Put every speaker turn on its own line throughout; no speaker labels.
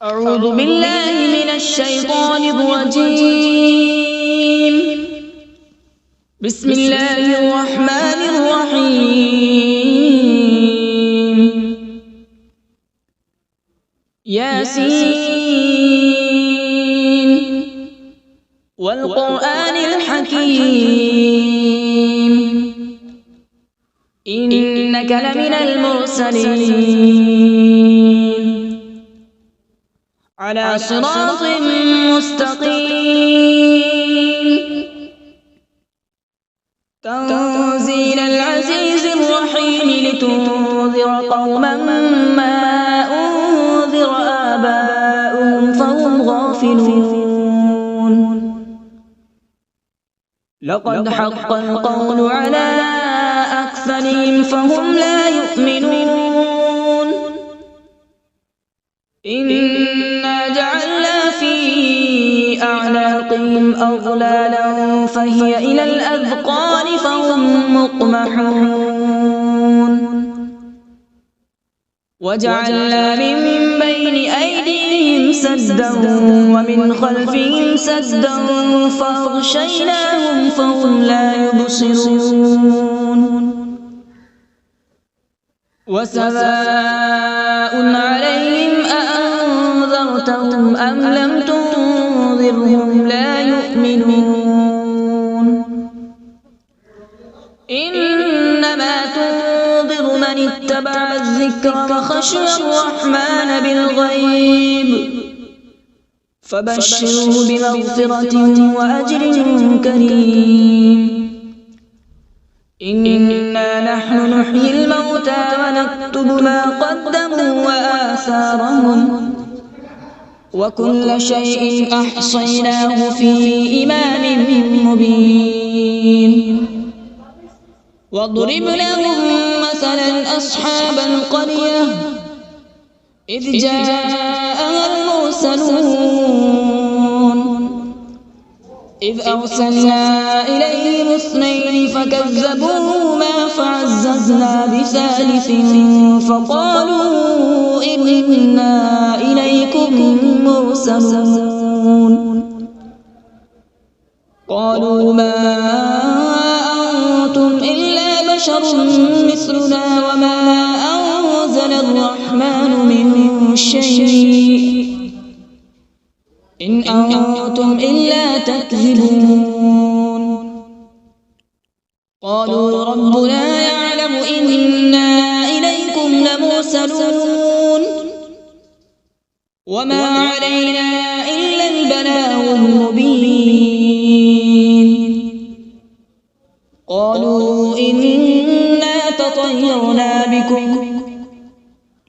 أعوذ بالله من الشيطان الرجيم. بسم الله الرحمن الرحيم. ياسين والقرآن الحكيم إنك لمن المرسلين على صراط مستقيم تنزيل العزيز الرحيم لتنذر قوما ما أنذر آباؤهم فهم غافلون. لقد حق القول على أكثرهم فهم لا يؤمنون. إنا جعلنا في أعناقهم أغلالا فهي إلى الأذقان فهم مقمحون. وجعلنا من بين أيديهم سدا ومن خلفهم سدا فأغشيناهم فهم لا يبصرون. وسواء عليهم أأنذرتهم أم لم تنذرهم لا يؤمنون. إنما تنذر من اتبع الذكر وخشي الرحمن بالغيب فبشره بمغفرة وأجر كريم. إنا نحن نحيي الموتى ونكتب ما قدموا وآثارهم وكل شيء أحصيناه في إمام مبين. واضرب لهم مثلا أصحاب القرية إذ جاءها المرسلون إذ أرسلنا إليهم اثنين فكذبوهما فعززنا بثالث فقالوا إنا إليكم مرسلون. قالوا ما أنتم إلا بشر مثلنا وما أنزل الرحمن من شيء إن أنتم إلا تكذبون. قالوا ربنا يعلم إنا إليكم لمرسلون وما علينا إلا البلاغ المبين. قالوا إنا تطيرنا بكم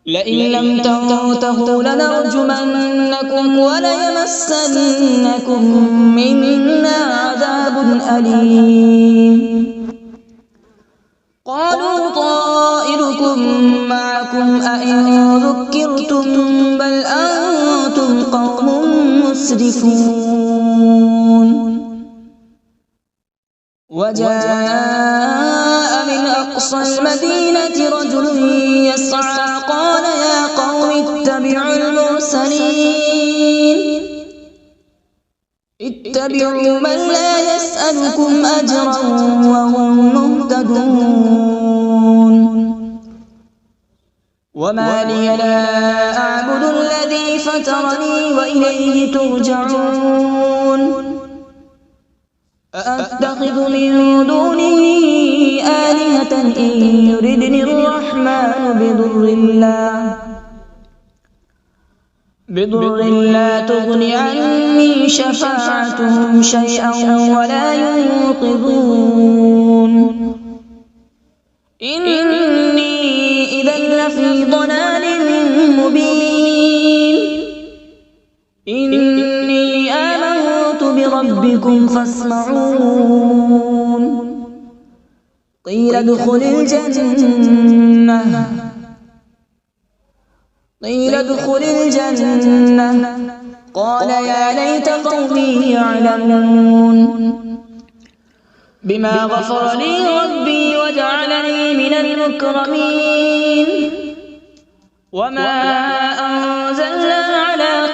لئن لم تنتهوا لنرجمنكم وليمسنكم منا عذاب أليم. قالوا طائركم معكم أئن ذكرتم بل أنتم قوم مسرفون. وجاء من أقصى المدينة رجل يسعى قال يا قوم اتبعوا المرسلين اتبعوا من لا يسألكم أجرا وهم مهتدون. وما لي لا أعبد الذي فطرني وإليه ترجعون. أأتخذ من دونه آلهة إن يردني الرحمن بضر لا تغن عني شفاعتهم شيئا ولا ينقذون. إني إذا لفي ضلال مبين. إني آمنت بربكم فاسمعون. قيل ادخل الجنة قال يا ليت قومي يعلمون. بما غفر لي ربي وجعلني من المكرمين. وما أنزلنا على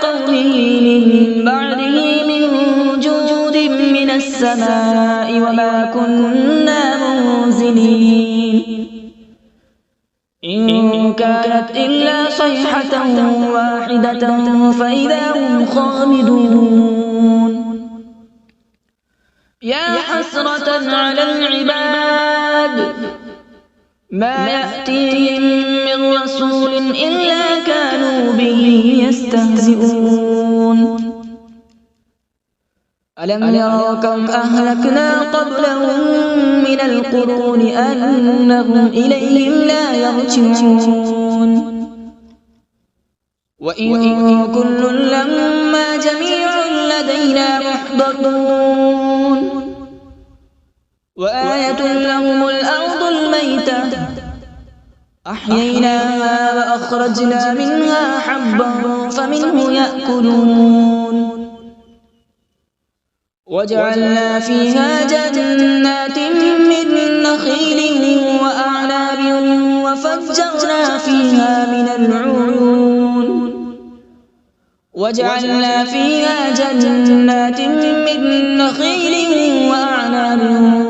من بعده من جود من السماء وما كنا منزلين إن كانت إلا صيحة واحدة فإذا هم خامدون يا حسرة على العباد ما يأتيهم من رسول إلا كانوا به يستهزئون ألم يروا كم أهلكنا قبلهم من القرون أنهم إليهم لا يرجعون وإن كل لما جميع لدينا محضرون وآية لهم الأرض الميتة أحييناها وأخرجنا منها حبا فمنه يأكلون وجعلنا فيها جنات من نخيل وأعناب وفجرنا فيها من العيون وجعلنا فيها جنات من نخيل وأعناب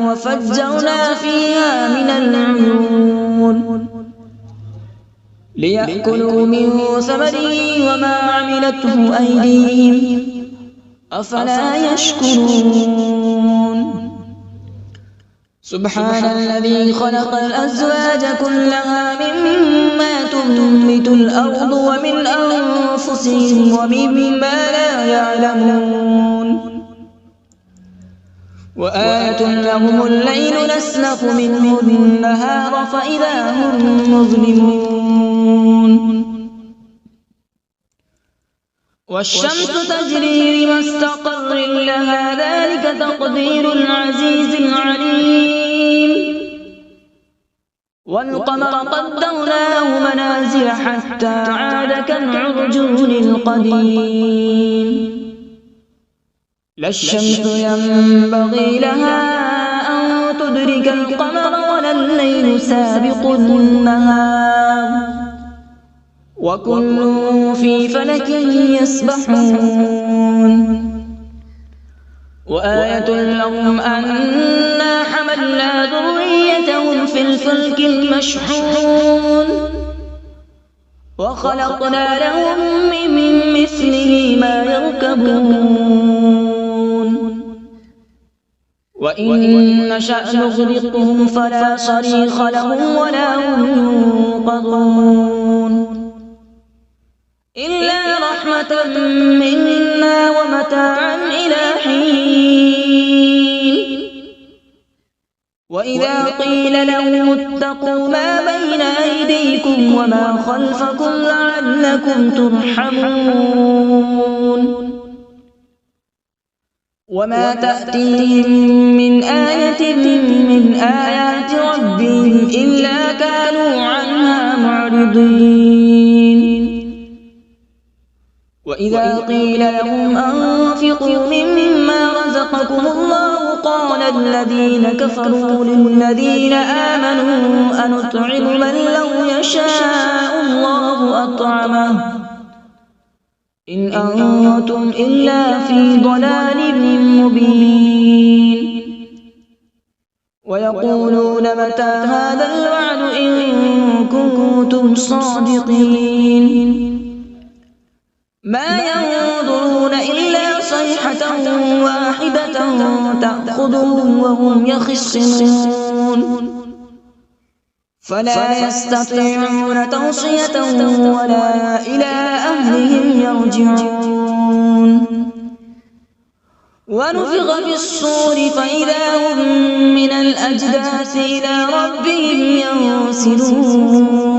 وفجرنا فيها من العيون ليأكلوا من ثمره وما عملته أيديهم أفلا يشكرون سبحان الذي خلق الأزواج كلها مما تنبت الأرض ومن أنفسهم ومما لا يعلمون وآية لهم الليل نسلخ منه النهار فإذا هم مظلمون والشمس تجري لمستقر لها ذلك تقدير العزيز العليم والقمر قدرناه منازل حتى عاد كالعرجون القديم لا الشمس ينبغي لها أن تدرك القمر ولا الليل سابق النهار وكل في فلك يسبحون وآية لهم أنا حملنا ذريتهم في الفلك المشحون وخلقنا لهم من مثله ما يركبون وإن نشأ نغرقهم فلا صريخ لهم ولا هم ينقذون إلا رحمة منا ومتاعا إلى حين وإذا قيل لهم اتقوا ما بين أيديكم وما خلفكم لعلكم ترحمون وما تأتيهم من آية من آيات ربهم إلا كانوا عنها معرضين وإذا قيل لهم أنفقوا مما رزقكم الله قال الذين كفروا للذين آمنوا أنطعم من لو يشاء الله أطعمه إن أنتم إلا في ضلال مبين ويقولون متى هذا الوعد إن كنتم صادقين ما ينظرون إلا صيحة واحدة تأخذهم وهم يخصمون فلا يستطيعون توصية ولا إلى أهلهم يرجعون ونفخ في الصور فإذا هم من الأجداث إلى ربهم ينسلون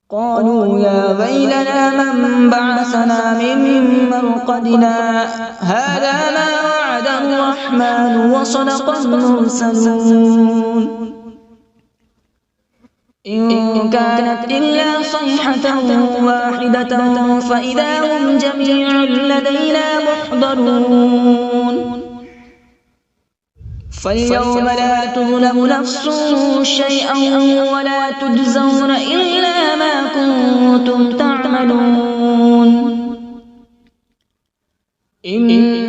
قالوا يا ويلنا من بعثنا من مرقدنا هذا ما وعد الرحمن وصدق المرسلون إن كانت إلا صيحة واحدة فإذا هم جميع لدينا محضرون فاليوم لا تظلم نفس شيئا ولا تجزون إلا ما كنتم تعملون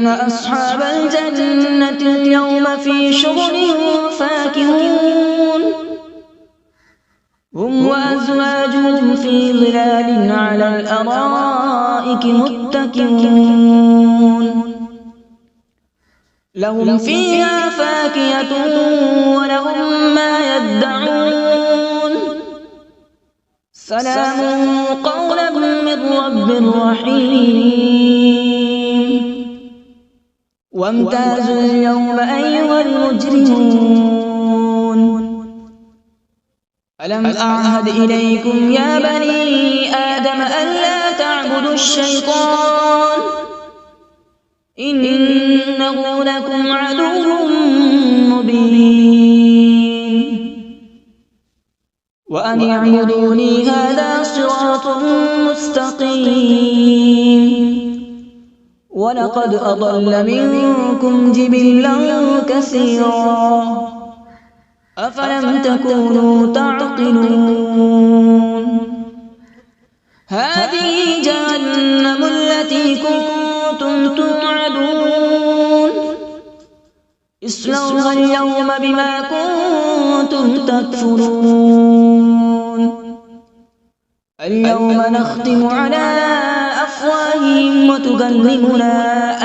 إن أصحاب الجنة اليوم في شغل فاكهون هم وأزواجهم في ظلال على الأرائك متكئون لهم فيها فاكهة ولهم ما يدعون سلام قولا من رب رحيم وامتازوا اليوم أيها المجرمون ألم أعهد إليكم يا بني آدم ألا تعبدوا الشيطان إنه لكم عدو مبين وأن اعبدوني هذا صراط مستقيم ولقد أضل منكم جبلا كثيرا أفلم تكونوا تعقلون هذه جهنم التي كنتم توعدون اصلوها اليوم بما كنتم تكفرون اليوم نختم على أفواههم وتكلمنا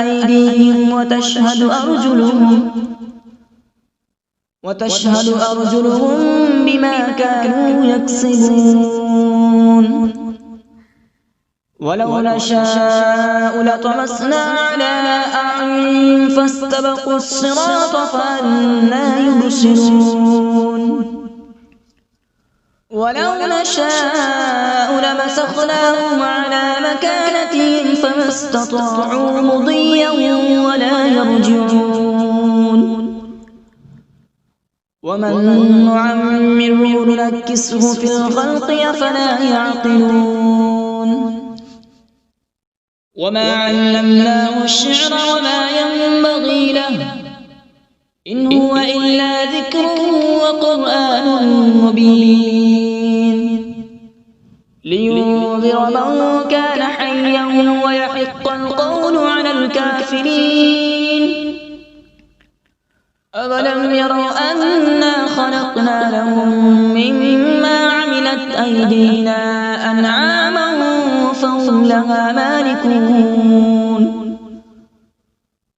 أيديهم وتشهد أرجلهم بما كانوا يكسبون ولو نشاء لطمسنا على أعينهم فاستبقوا الصراط فأنى يبصرون ولو نشاء لمسخناهم على مكانتهم فما استطاعوا مضيا ولا يرجعون ومن نعمره ننكسه في الخلق أفلا يعقلون وما علمناه الشعر وما ينبغي له إن هو إلا ذكر وقرآن مبين لينذر من كان حيا ويحق القول على الكافرين أولم يروا أنا خلقنا لهم مما عملت أيدينا أنعاما فهم لها مالكون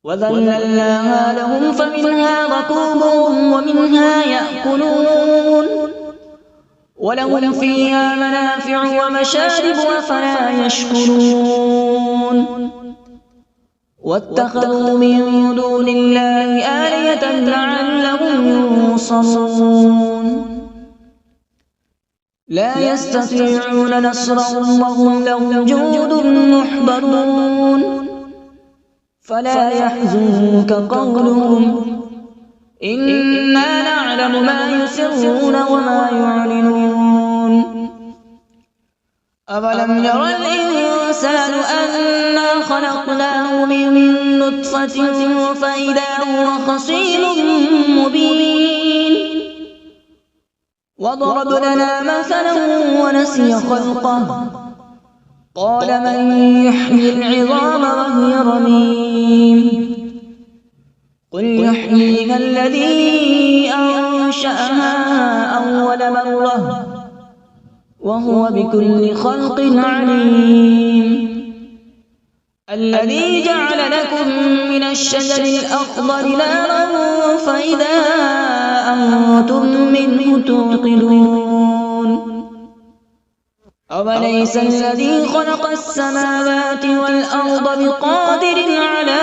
وذللناها لهم فمنها ركوبهم ومنها يأكلون ولهم فيها منافع ومشارب أفلا يشكرون واتخذوا من دون الله آلهة لعلهم ينصرون لا يستطيعون نصرهم وهم لهم جند محضرون فلا يحزنك قولهم إنا نعلم ما يسرون وما يعلنون أولم ير الإنسان أنا خلقناه من نطفة فإذا هو خصيم مبين وضرب لنا مثلا ونسي خلقه قال من يحيي العظام وهي رميم قل يحييها الذي أنشأها أول مرة وهو بكل خلق عليم الذي جعل لكم من الشجر الأخضر نارا فإذا أنتم منه توقدون أوليس الذي خلق السماوات والأرض بقادر على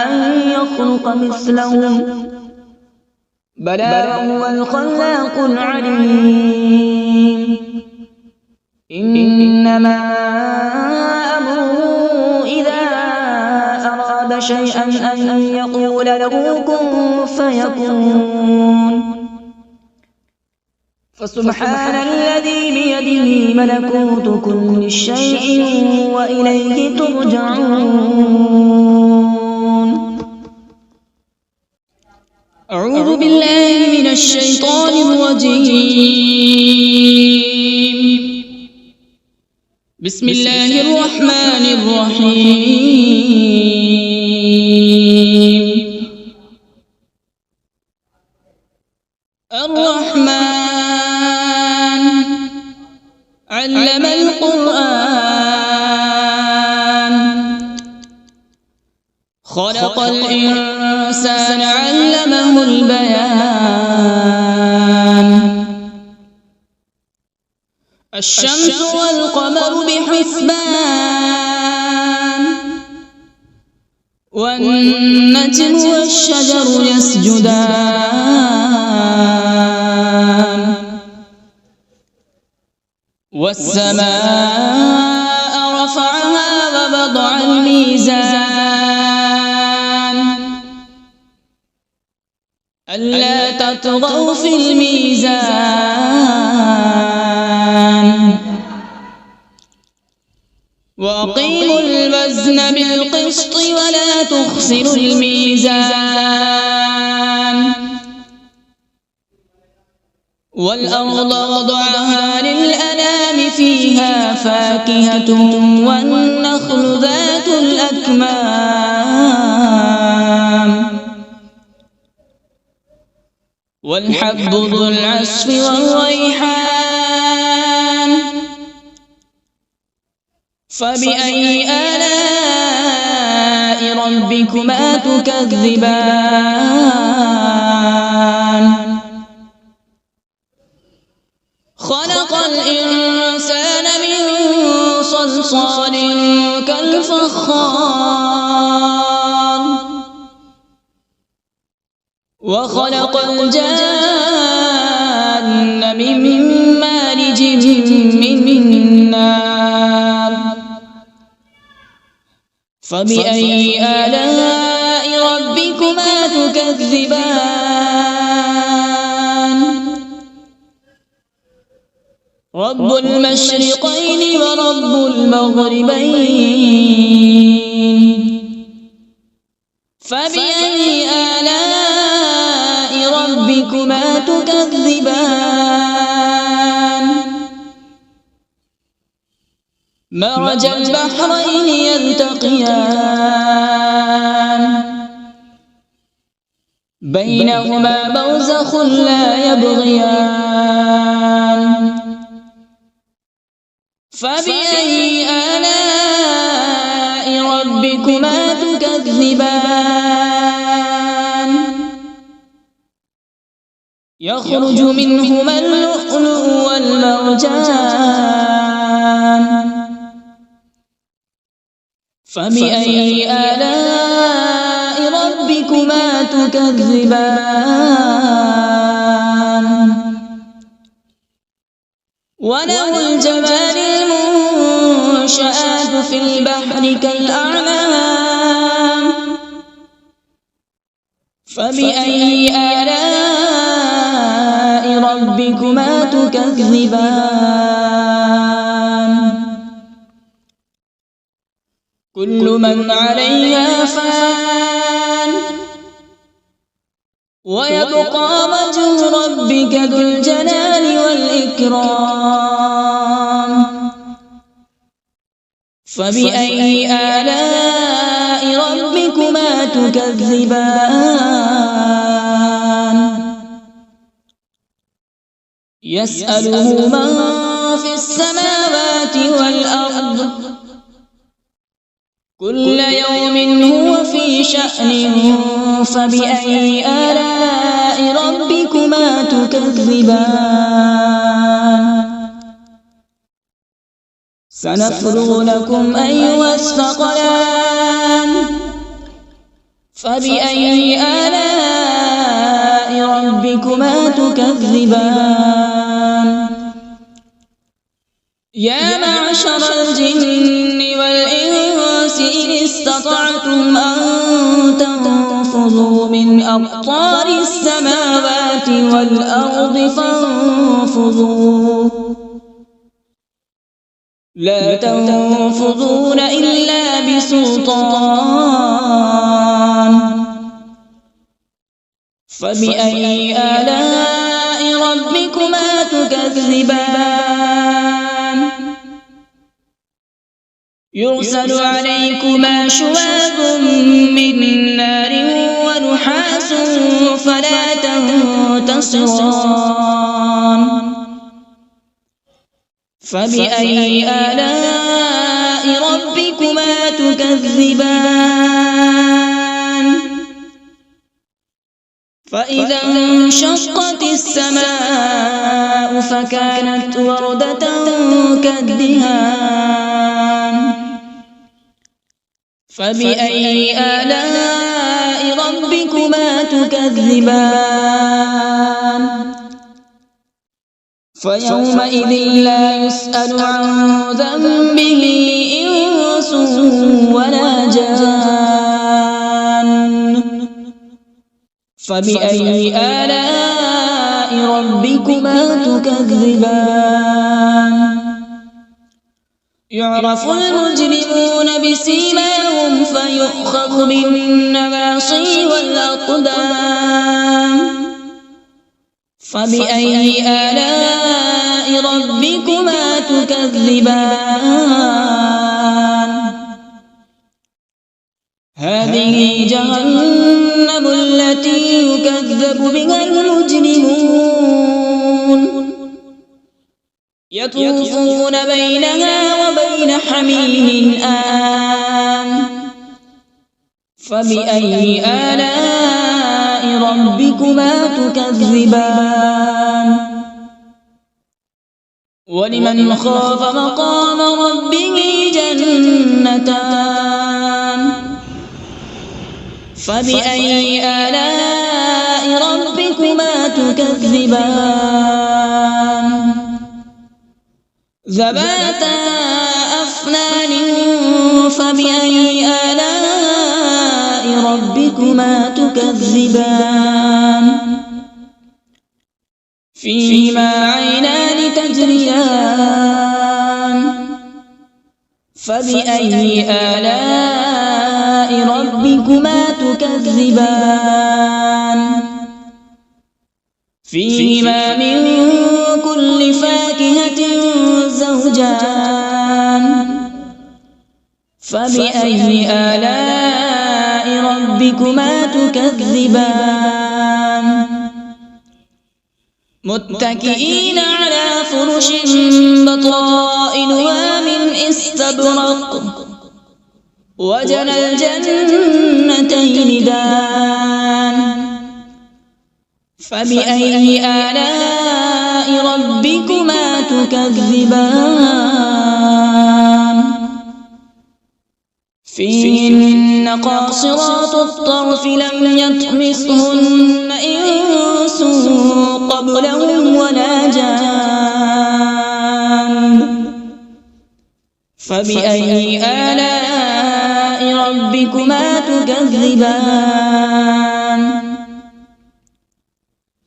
أن يخلق مثلهم بلى وهو الخلاق العليم إنما أمره إذا أراد شيئا أن يقول له كن فيكون فسبحان الذي بيده ملكوت كل شيء وإليه ترجعون أعوذ بالله من الشيطان الرجيم بسم الله الرحمن الرحيم علم القرآن خلق الإنسان علمه البيان الشمس والقمر بحسبان والنجم والشجر يسجدان والسماء رفعها ووضع الميزان ألا تطغوا في الميزان وأقيموا الوزن بالقسط ولا تخسروا الميزان والأرض وضعها للأنام فيها فاكهة والنخل ذات الأكمام والحب ذو العصف والريحان فبأي آلاء ربكما تكذبان خلق الإنسان من صلصال كالفخار وخلق الجان من مارج من نار فبأي آلاء ربكما تكذبان رب المشرقين ورب المغربين فبأي آلاء ربكما تكذبان مرج البحرين يلتقيان بينهما برزخ لا يبغيان فبأي آلاء ربكما تكذبان يخرج منهما اللؤلؤ والمرجان فبأي آلاء ربكما تكذبان وله الجوار المنشآت في البحر كالأعلام فبأي آلاء ربكما تكذبان كل من عليها فان ويبقى وجه ربك ذو الجلال والإكرام فبأي آلاء ربكما تكذبان يسأله من في السماوات والأرض كل يوم هو في شأن فبأي آلاء ربكما تكذبان سنفرغ لكم أيها الثقلان فبأي آلاء ربكما تكذبان يا معشر الجن والإنس إن استطعتم أن تنفذوا من أقطار السماوات والأرض فانفذوا لا تنفذون إلا بسلطان فبأي آلاء ربكما تكذبان يرسل عليكما شواظ من نار ونحاس فلا تنتصران فبأي آلاء ربكما تكذبان فإذا انشقت السماء فكانت وردة كالدهان فبأي آلاء ربكما تكذبان فيومئذ لا يسأل عن ذنبه إنس ولا جان فبأي آلاء ربكما تكذبان يعرف المجرمون بسيماهم فيؤخذ بالنواصي والأقدام فبأي آلاء ربكما تكذبان هذه جهنم التي يكذب بها المجرمون يطوفون بينها وبين حميم آن فبأي آلاء ربكما تكذبان ولمن خاف مقام ربه جنتان فبأي آلاء ربكما تكذبان ذواتا أفنان فبأي آلاء ربكما تكذبان فيهما عينان تجريان فبأي آلاء ربكما تكذبان فيهما من كل فاكهة زوجان فبأي آلاء ربكما تكذبان متكئين على فرش بطائنها من استبرق وجنى الجنتين دان فبأي آلاء ربكما تكذبان فيهن قاصرات الطرف لم يطمثهن إنس قبلهم ولا جان فبأي آلاء ربكما تكذبان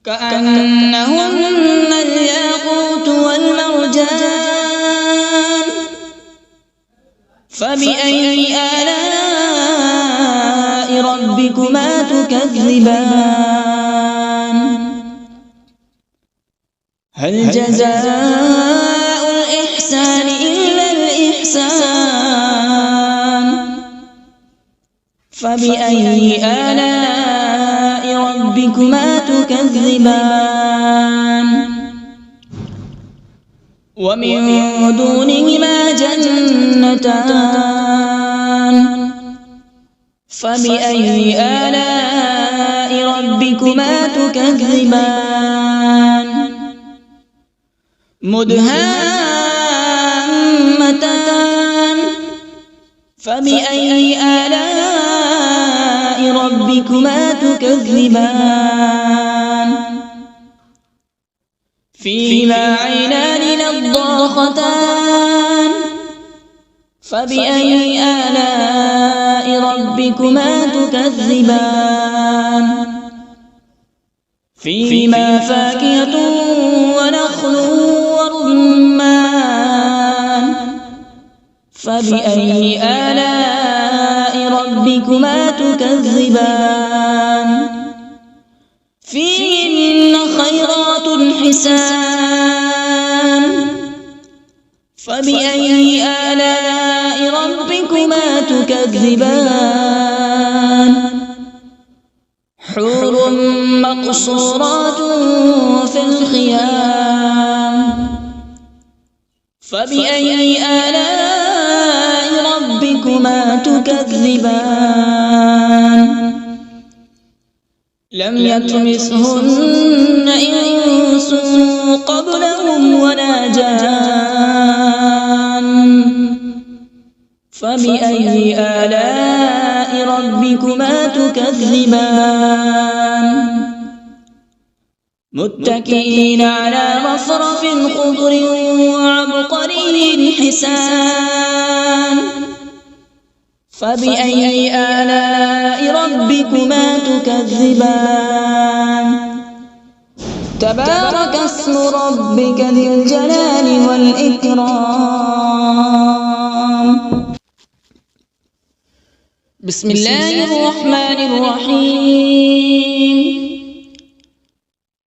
كأنهن الياقوت والمرجان فبأي آلاء ربكما تكذبان هل جزاء الإحسان إلا الإحسان فبأي آلاء ربكما تكذبان ومن دونهما جنتان فبأي آلاء ربكما تكذبان مدهامتان فبأي آلاء ربكما تكذبان فيهما عينان نضاختان فبأي آلاء ربكما تكذبان فيهما فاكهة ونخل ورمان فبأي آلاء ربكما تكذبان فيهن خيرات حسان فبأي آلاء ربكما تكذبان حور مقصورات في الخيام فبأي آلاء ربكما تكذبان لم يطمثهن إنس قبلهم ولا جان فبأي آلاء ربكما تكذبان متكئين على رفرف خضر وعبقري حسان فبأي آلاء ربكما تكذبان تبارك اسم ربك ذي الجلال والإكرام بسم الله الرحمن الرحيم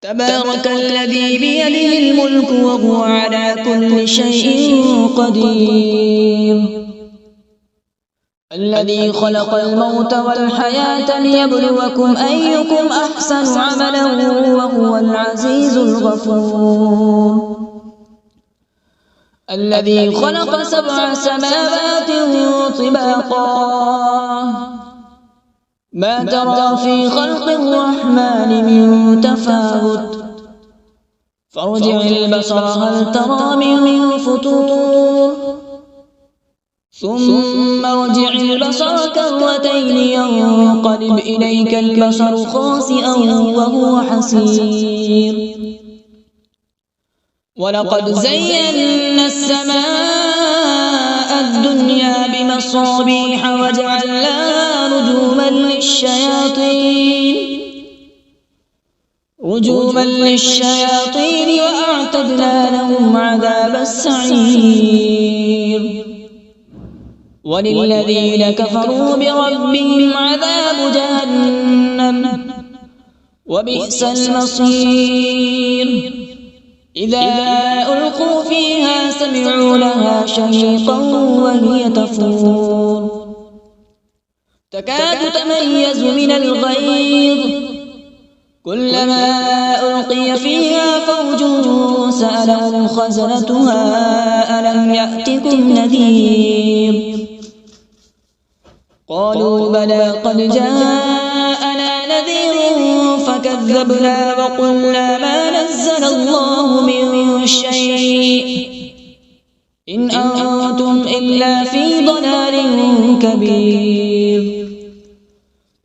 تبارك الذي بيده الملك وهو على كل شيء قدير الذي خلق الموت والحياة ليبلوكم أيكم أحسن عملا وهو العزيز الغفور الذي خلق 7 سماوات طباقا ما ترى في خلق الرحمن من تفاوت فارجع البصر هل ترى من فطور ثم ارجع البصر كرتين ينقلب إليك البصر خاسئا وهو حسير ولقد زينا السماء الدنيا بمصابيح وجعلناها رجوما للشياطين وأعتدنا لهم عذاب السعير وللذين كفروا بربهم عذاب جهنم وبئس المصير إذا ألقوا فيها سمعوا لها شهيقا وهي تفور تكاد تميز من الغيظ كلما ألقي فيها فوج سألهم خزنتها ألم يأتكم نذير قالوا بلى قد جاءنا نذير فكذبنا وقلنا ما نزل الله من شيء إن أنتم إلا في ضلال كبير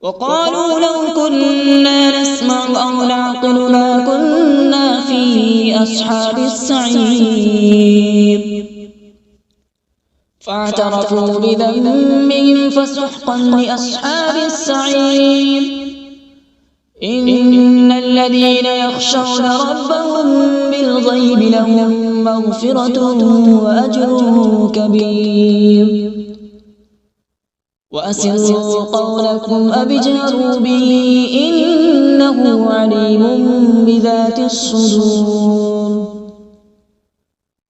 وقالوا لو كنا نسمع أو نعقل ما كنا في أصحاب السعير فاعترفوا بذنبهم فسحقا لأصحاب السعير إن الذين يخشون ربهم بالغيب لهم مغفرة وأجر كبير وأسروا قولكم أو اجهروا به إنه عليم بذات الصدور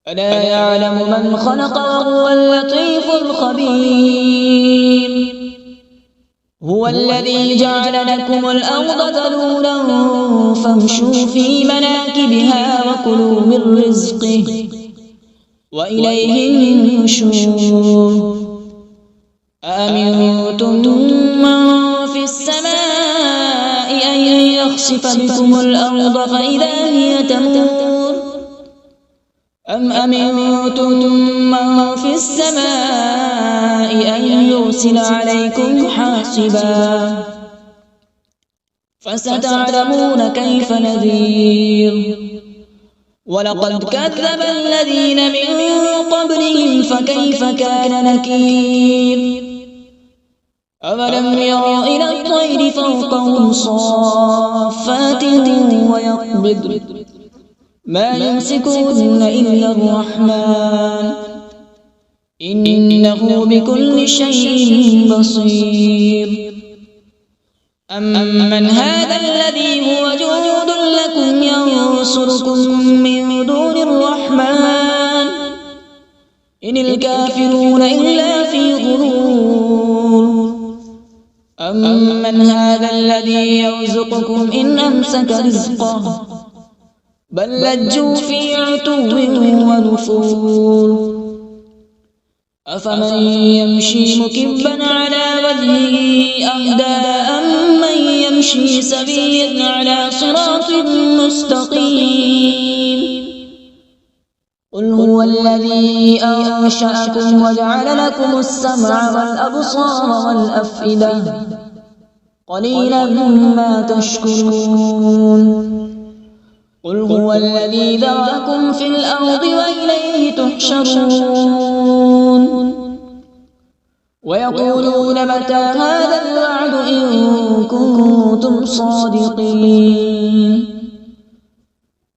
ألا يعلم من خلق وهو اللطيف الخبير هو الذي جعل لكم الأرض ذلولا فامشوا في مناكبها وكلوا من رزقه وإليه النشور أأمنتم من في السماء أن يخسف بكم الأرض فإذا هي تمور أم أمنتم من في السماء أن يرسل عليكم حاصبا فستعلمون كيف نذير ولقد كذب الذين من قبلهم فكيف كان نكير أولم يروا إلى الطير فوقهم صافات ويقبض ما يمسكهن إلا الرحمن إنه بكل شيء بصير أمن هذا الذي هو جند لكم ينصركم من دون الرحمن إن الكافرون إلا في غرور أمن هذا الذي يرزقكم إن أمسك رزقه بل لجوا في عتو ونفور أفمن يمشي مكبا على وجهه أهدى أمن يمشي سويا على صراط مستقيم قل هو الذي أنشأكم وجعل لكم السمع والأبصار والأفئدة قليلا ما تشكرون قل هو الذي ذرأكم في الأرض وإليه تحشرون ويقولون متى هذا الوعد إن كنتم صادقين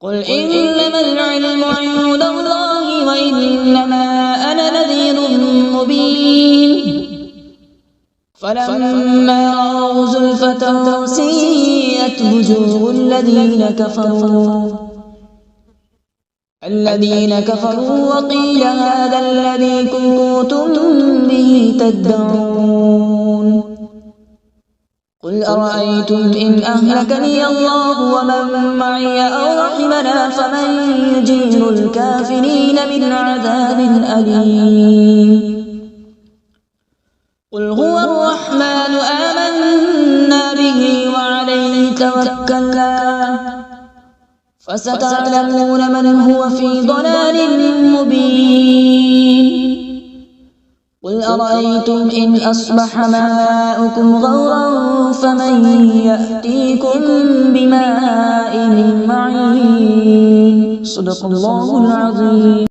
قل إنما العلم عند الله وإنما أنا نذير مبين فلما رأوا زلفة سيئت وجوه الذين كفروا وقيل هذا الذي كنتم به تدعون قل أرأيتم إن أهلكني الله ومن معي أو رحمنا فمن يجير الكافرين من عذاب أليم قل هو الرحمن آمنا به وعليه توكلنا فستعلمون من هو في ضلال مبين قل أرأيتم إن أصبح ماؤكم غورا فمن يأتيكم بماء معين صدق الله العظيم.